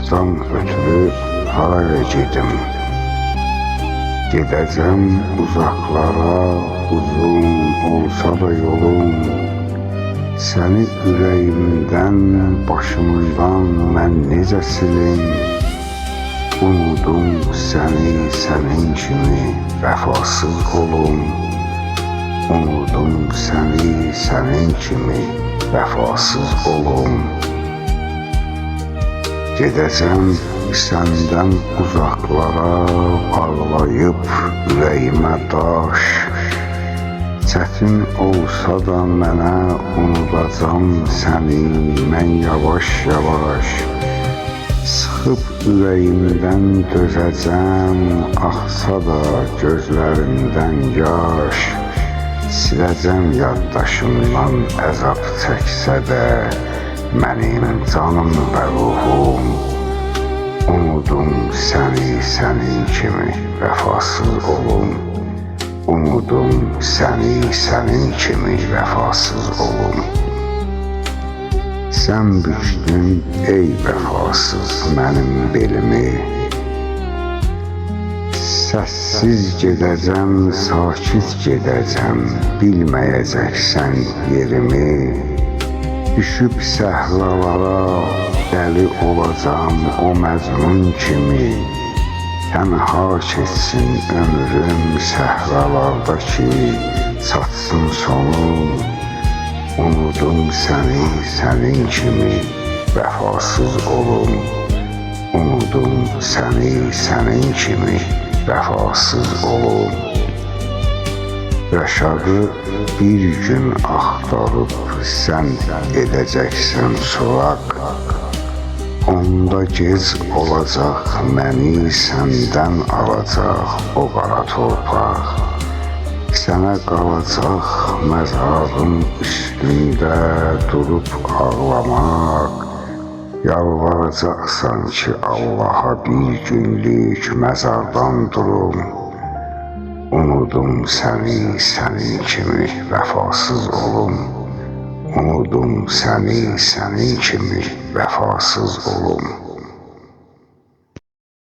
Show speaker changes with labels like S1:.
S1: uzaqdan ötürü hara gedim. Gedəcəm uzaqlara, uzun olsa da yolum. Səni ürəyimdən, başımdan mən necə silim? Unudum səni, sənin kimi vəfasız olum. Unudum səni, sənin kimi vəfasız olum. Gedəcəm səndən uzaqlara, ağlayıb ürəyimə daş. Çətin olsa da mənə unudacam səni mən yavaş-yavaş. Sıxıb ürəyimdən dözəcəm, axsa da gözlərimdən yaş. Siləcəm yaddaşımdan əzab çəksə də mənim canım və ruhum. Unudum səni, sənin kimi vəfasız olum. Unudum səni, sənin kimi vəfasız olum. Sən bükdün ey vəfasız mənim belimi. Səssiz gedəcəm, sakit gedəcəm, bilməyəcəksən yerimi. Düşüb səhralara dəli olacam o məzmun kimi. Tənha keçsin ömrüm səhralarda ki, çatsın sonu. Unudum səni, sənin kimi vəfasız olum. Unudum səni, sənin kimi vəfasız olum. Rəşadı bir gün axtarıb sən edəcəksən soraq. Onda gec olacaq məni səndən alacaq o qara torpaq. Sənə qalacaq məzarın üstündə durub ağlamaq. Yalvaracaqsan ki Allaha bir günlük məzardan durum. Unudum səni, sənin kimi vəfasız olum. Unudum səni, sənin kimi vəfasız olum.